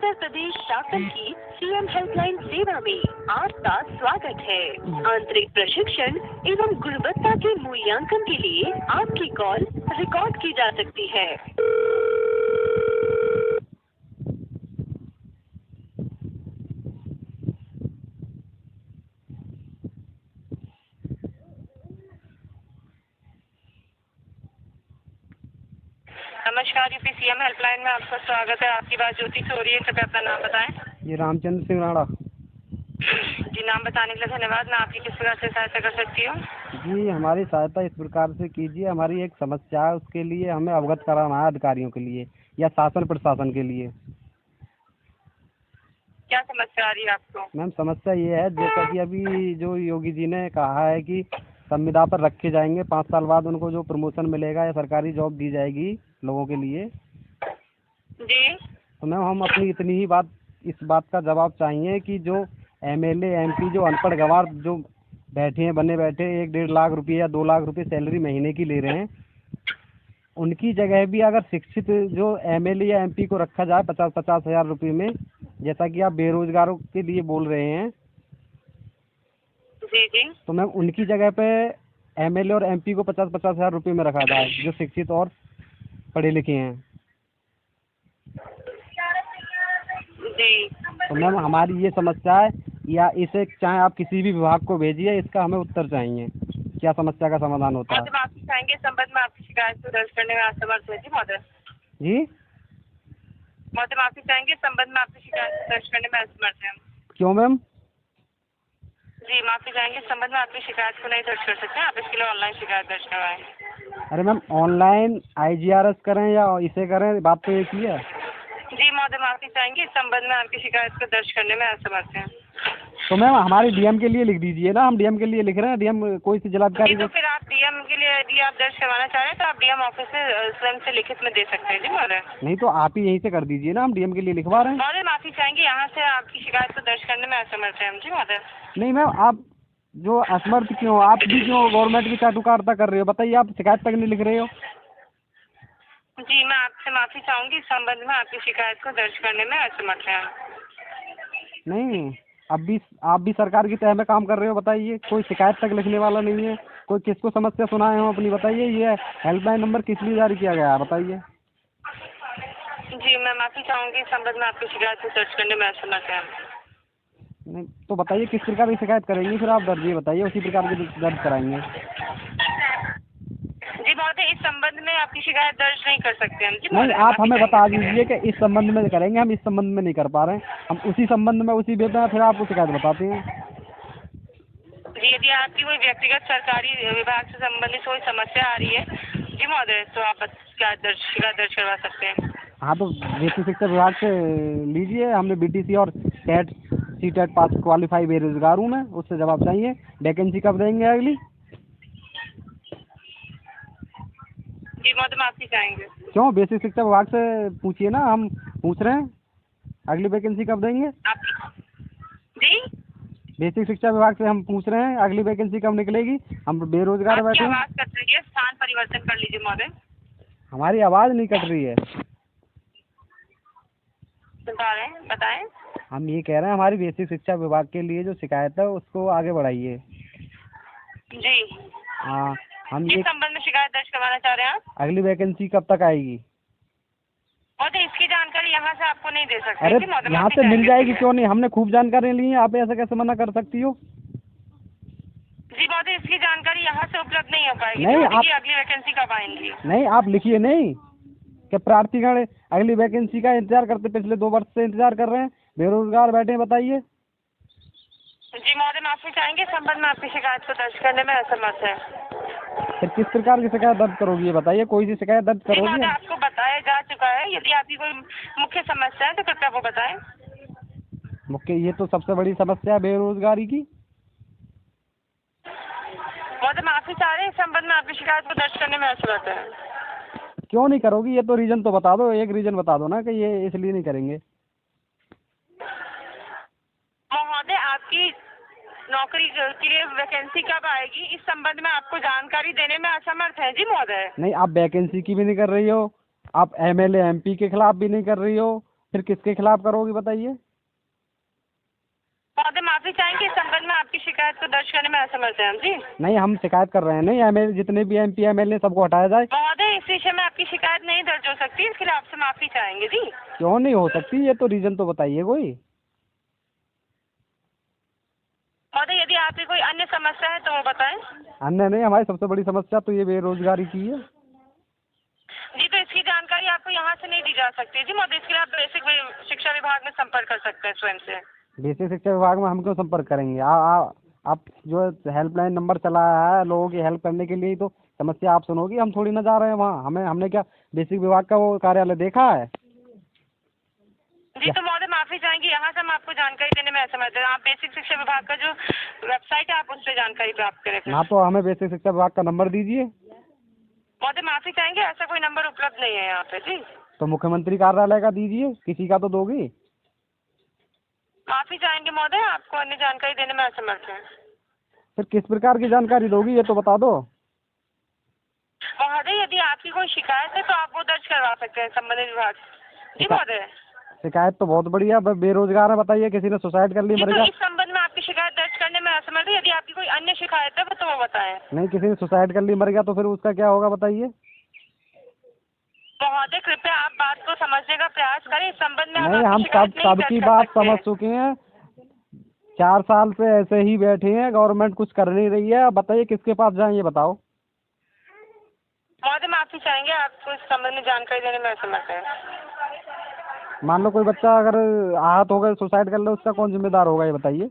उत्तर प्रदेश शासन की CM helpline सेवा में आपका स्वागत है। आंतरिक प्रशिक्षण एवं गुणवत्ता के मूल्यांकन के लिए आपकी कॉल रिकॉर्ड की जा सकती है। नमस्कार, यूपी सीएम हेल्पलाइन में आपका स्वागत है। आपकी बात ज्योति से हो रही है। कृपया अपना नाम बताएं। ये रामचंद्र सिंह राणा। जी, नाम बताने के लिए धन्यवाद। मैं आपकी किस प्रकार से सहायता कर सकती हूँ? जी, हमारी सहायता इस प्रकार से कीजिए। हमारी एक समस्या है, उसके लिए हमें अवगत कराना है अधिकारियों के लिए या शासन प्रशासन के लिए। क्या समस्या आ रही है आपको? मैम, समस्या ये है, जैसा कि अभी जो योगी जी ने कहा है कि संविदा पर रखे जाएंगे, 5 साल बाद उनको जो प्रमोशन मिलेगा या सरकारी जॉब दी जाएगी लोगों के लिए। जी, तो मैम, हम अपनी इतनी ही इस बात का जवाब चाहिए कि जो एमएलए एमपी जो अनपढ़ गंवार जो बैठे हैं, बने बैठे 1-1.5 लाख रुपये या 2 लाख रुपये सैलरी महीने की ले रहे हैं, उनकी जगह भी अगर शिक्षित जो एमएलए या एमपी को रखा जाए 50-50 हज़ार रुपये में, जैसा कि आप बेरोजगारों के लिए बोल रहे हैं, जी, जी। तो मैम उनकी जगह पे एमएलए और एमपी को 50-50 हज़ार रुपये में रखा जाए जो शिक्षित और पढ़े लिखे हैं। जी, तो मैम, हमारी ये समस्या है, या इसे चाहे आप किसी भी विभाग को भेजिए, इसका हमें उत्तर चाहिए, क्या समस्या का समाधान होता है। माफी चाहेंगे संबंध में आपकी शिकायत को दर्ज करने में असमर्थ है। जी महोदय, जी माफी चाहेंगे संबंध में आपकी शिकायत को दर्ज करने में असमर्थ है। क्यों मैम? जी, माफी चाहेंगे संबंध में आपकी शिकायत को नहीं दर्ज कर सकते। आप इसके लिए ऑनलाइन शिकायत दर्ज करवाएं। अरे मैम, ऑनलाइन IGRS करें या इसे करें, बात तो एक ही है। जी महोदय, माफी चाहेंगे इस संबंध में आपकी शिकायत को दर्ज करने में असमर्थ है। तो मैम, हमारे डीएम के लिए लिख दीजिए ना, हम डीएम के लिए लिख रहे हैं। डीएम कोई सी जिलाधिकारी तो फिर आप डीएम के लिए यदि आप दर्ज करवाना चाह रहे हैं तो आप डीएम ऑफिस से स्वयं से लिखित में दे सकते हैं। जी महोदय। नहीं, तो आप ही यहीं से कर दीजिए ना, हम डीएम के लिए लिखवा रहे हैं। महोदय, माफी चाहेंगे यहाँ से आपकी शिकायत को दर्ज करने में असमर्थ है हम। जी महोदय। नहीं मैम, आप जो असमर्थ क्यों, आप भी क्यों गवर्नमेंट की चाटुकारिता कर रहे हो? बताइए, आप शिकायत तक नहीं लिख रहे हो। जी, मैं आपसे माफी चाहूंगी इस संबंध में आपकी शिकायत को दर्ज करने में असमर्थ है। नहीं, अब भी आप भी सरकार की तह में काम कर रहे हो। बताइए, कोई शिकायत तक लिखने वाला नहीं है, कोई किसको समस्या सुनाए हो अपनी? बताइए, ये हेल्पलाइन नंबर किस लिए जारी किया गया है? बताइए। जी, मैं माफी चाहूंगी इस संबंध में आपकी शिकायत को दर्ज करने में असमर्थ है। नहीं तो बताइए, किस प्रकार की शिकायत करेंगे फिर आप? दर्ज बताइए, उसी प्रकार की दर्ज कराएंगे। जी महोदय, इस संबंध में आपकी शिकायत दर्ज नहीं कर सकते हम। जी नहीं, आप हमें बता दीजिए कि इस संबंध में करेंगे, हम इस संबंध में नहीं कर पा रहे हैं, हम उसी संबंध में उसी वेतन, फिर आपको शिकायत बताते हैं। जी, यदि आपकी कोई व्यक्तिगत सरकारी विभाग से संबंधित कोई समस्या आ रही है जी महोदय, तो आप शिकायत दर्ज करवा सकते हैं। हाँ, तो बेसिक शिक्षा विभाग से लीजिए। हमने BTC और CTET पास क्वालिफाई बेरोजगार हूँ मैं, उससे जवाब चाहिए। वैकेंसी कब देंगे अगली? जी महोदय, माफी चाहेंगे। क्यों? बेसिक शिक्षा विभाग से पूछिए ना, हम पूछ रहे हैं अगली वैकेंसी कब देंगे। जी, बेसिक शिक्षा विभाग से हम पूछ रहे हैं अगली वैकेंसी कब निकलेगी। हम बेरोजगार बैठे हैं। आवाज कट रही है, स्थान परिवर्तन कर लीजिए महोदय। हमारी आवाज़ नहीं कट रही है। सुना रहे हैं, बताएं। हम ये कह रहे हैं, हमारी बेसिक शिक्षा विभाग के लिए जो शिकायत है उसको आगे बढ़ाइए। जी हाँ, हम किस ये संबंध में शिकायत दर्ज करवाना चाह रहे हैं आप? अगली वैकेंसी कब तक आएगी? महोदय, इसकी जानकारी यहाँ से आपको नहीं दे सकते। अरे, जी महोदय, यहाँ माफी से मिल चाहेंगे जाएगी, इसके क्यों नहीं? हमने खूब जानकारी ली है, आप ऐसा कैसे मना कर सकती हो? लिए। जी महोदय, इसकी जानकारी यहाँ से उपलब्ध नहीं हो पाएगी। नहीं, तो आप अगली वैकेंसी कब आएंगी? नहीं, आप लिखिए नहीं कि प्रार्थीगण अगली वैकेंसी का इंतजार करते, पिछले 2 वर्ष से इंतजार कर रहे हैं, बेरोजगार बैठे हैं। बताइए। जी महोदय, माफी चाहेंगे संबंध में आपकी शिकायत को दर्ज करने में असमर्थ है। फिर किस प्रकार की शिकायत दर्ज करोगी, ये बताइए। कोई सी शिकायत दर्ज जी महोदय, करोगी? आपको बताया जा चुका है। यदि आपकी कोई मुख्य समस्या है तो कृपया वो बताएं। मुख्य, ये तो सबसे बड़ी समस्या है बेरोजगारी की। महोदय, माफी चाह रहे हैं इस संबंध में आपकी शिकायत को दर्ज करने में असमर्थ है। क्यों नहीं करोगी? ये तो रीजन तो बता दो, एक रीजन बता दो ना कि ये इसलिए नहीं करेंगे। महोदय, आपकी नौकरी के लिए वैकेंसी कब आएगी इस संबंध में आपको जानकारी देने में असमर्थ है। जी महोदय। नहीं, आप वैकेंसी की भी नहीं कर रही हो, आप MLA MP के खिलाफ भी नहीं कर रही हो, फिर किसके खिलाफ करोगी बताइए? महोदय माफी चाहेंगे, इस संबंध में आपकी शिकायत को दर्ज करने में असमर्थ हैं हम जी। नहीं, हम शिकायत कर रहे हैं नहीं, एमएलए जितने भी MP MLA सबको हटाया जाए। महोदय इस विषय में आपकी शिकायत नहीं दर्ज हो सकती, इसके लिए आपसे माफी चाहेंगे जी। क्यों नहीं हो सकती? ये तो रीजन तो बताइए कोई। महोदय यदि आपकी कोई अन्य समस्या है तो वो बताएं। अन्य नहीं, हमारी सबसे बड़ी समस्या तो ये बेरोजगारी की है। जी तो इसकी जानकारी आपको यहाँ से नहीं दी जा सकती जी महोदय, इसके लिए आप बेसिक शिक्षा विभाग में संपर्क कर सकते हैं स्वयं से। बेसिक शिक्षा विभाग में हम क्यों संपर्क करेंगे? आप जो हेल्पलाइन नंबर चलाया है लोगों की हेल्प करने के लिए ही तो समस्या आप सुनोगी, हम थोड़ी ना जा रहे हैं वहाँ। हमने क्या बेसिक विभाग का वो कार्यालय देखा है? जी तो महोदय माफी चाहेंगे, यहाँ से हम आपको जानकारी देने में असमर्थ हैं। आप बेसिक शिक्षा विभाग का जो वेबसाइट है आप उससे जानकारी प्राप्त करें। ना तो हमें बेसिक शिक्षा विभाग का नंबर दीजिए। महोदय माफी चाहेंगे, ऐसा कोई नंबर उपलब्ध नहीं है यहाँ पे जी। तो मुख्यमंत्री कार्यालय का दीजिए, किसी का तो दोगी। माफी चाहेंगे महोदय, आपको अन्य जानकारी देने में असमर्थ है। फिर किस प्रकार की जानकारी दोगी ये तो बता दो। महोदय यदि आपकी कोई शिकायत है तो आप वो दर्ज करवा सकते हैं संबंधित विभाग। जी महोदय। शिकायत तो बहुत बढ़िया, बेरोजगार है, बताइए किसी ने सुसाइड कर ली जी मर तो गया। इस संबंध में आपकी शिकायत दर्ज करने में असमर्थ है, यदि आपकी कोई अन्य शिकायत है तो वो बताएं। नहीं, किसी ने सुसाइड कर ली मर गया तो फिर उसका क्या होगा बताइए? महोदय कृपया आप बात को समझने का प्रयास करें, इस संबंध में नहीं, हम सबकी बात समझ चुके हैं। 4 साल से ऐसे ही बैठे हैं, गवर्नमेंट कुछ कर नहीं रही है। अब बताइए किसके पास जाएं ये बताओ। महोदय माफी चाहेंगे, आपको इस संबंध में जानकारी देने में असमर्थ है। मान लो कोई बच्चा अगर आहत हो गया सुसाइड कर ले, उसका कौन जिम्मेदार होगा ये बताइए?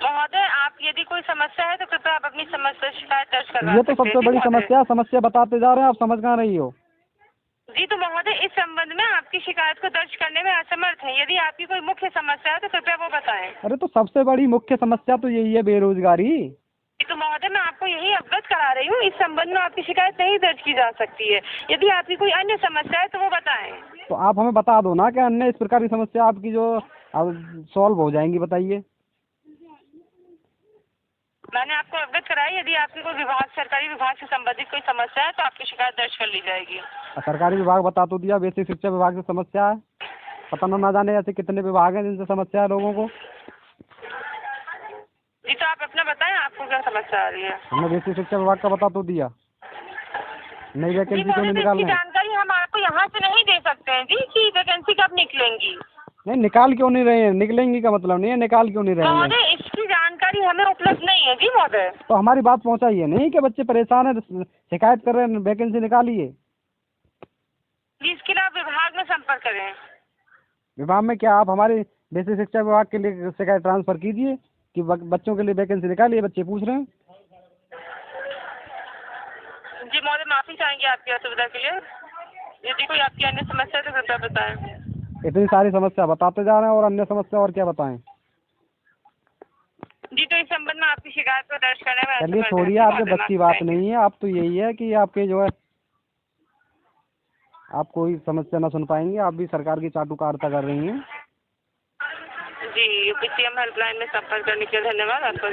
महोदय आप यदि कोई समस्या है तो कृपया आप अपनी समस्या शिकायत दर्ज करवा ये तो सबसे बड़ी समस्या बताते जा रहे हैं, आप समझ कहाँ रही हो? जी तो महोदय इस संबंध में आपकी शिकायत को दर्ज करने में असमर्थ है, यदि आपकी कोई मुख्य समस्या है तो कृपया वो बताएं। अरे तो सबसे बड़ी मुख्य समस्या तो यही है, बेरोजगारी। तो महोदय मैं आपको यही अवगत करा रही हूँ, इस संबंध में आपकी शिकायत नहीं दर्ज की जा सकती है, यदि आपकी कोई अन्य समस्या है तो वो बताएं। तो आप हमें बता दो ना कि अन्य इस प्रकार की समस्या आपकी जो अब सॉल्व हो जाएंगी बताइए। मैंने आपको अवगत कराई, यदि आपकी कोई विभाग सरकारी विभाग से संबंधित कोई समस्या है तो आपकी शिकायत दर्ज कर ली जाएगी। सरकारी विभाग बता तो दिया, बेसिक शिक्षा विभाग से समस्या है, पता ना जाने ऐसे कितने विभाग हैं जिनसे समस्या है लोगों को। जी तो आप अपना बताएं, आपको क्या समस्या आ रही है? हमने बेसिक शिक्षा विभाग का बता तो दिया, नई वैकेंसी क्यों नहीं निकाल रहे हैं? जानकारी हम आपको यहाँ से नहीं दे सकते हैं जी कि वैकेंसी कब निकलेंगी। नहीं, निकाल क्यों नहीं रहे हैं? निकलेंगी का मतलब नहीं है, निकाल क्यों नहीं रहे हैं? महोदय इसकी जानकारी हमें उपलब्ध नहीं है जी महोदय। तो हमारी बात पहुंचाइए नहीं कि बच्चे परेशान है, शिकायत कर रहे हैं, वैकेंसी निकालिए। जी इसके लिए आप विभाग में संपर्क करें। विभाग में क्या? आप हमारे बेसिक शिक्षा विभाग के लिए शिकायत ट्रांसफर कीजिए कि बच्चों के लिए वैकेंसी निकालिए, बच्चे पूछ रहे हैं। जी महोदय माफी चाहेंगे आपकी असुविधा के लिए, यदि कोई आपकी अन्य समस्या है तो कृपया बताएं। इतनी सारी समस्या बताते जा रहे हैं और अन्य समस्या और क्या बताएं? जी तो इस संबंध में आपकी शिकायत को दर्ज करने में चलिए छोड़िए, आपके बस की बात नहीं है। आप तो यही है कि आपके जो है आप कोई समस्या ना सुन पाएंगे, आप भी सरकार की चाटुकारिता कर रही हैं। जी UPCM हेल्पलाइन में संपर्क करने के लिए धन्यवाद आपका।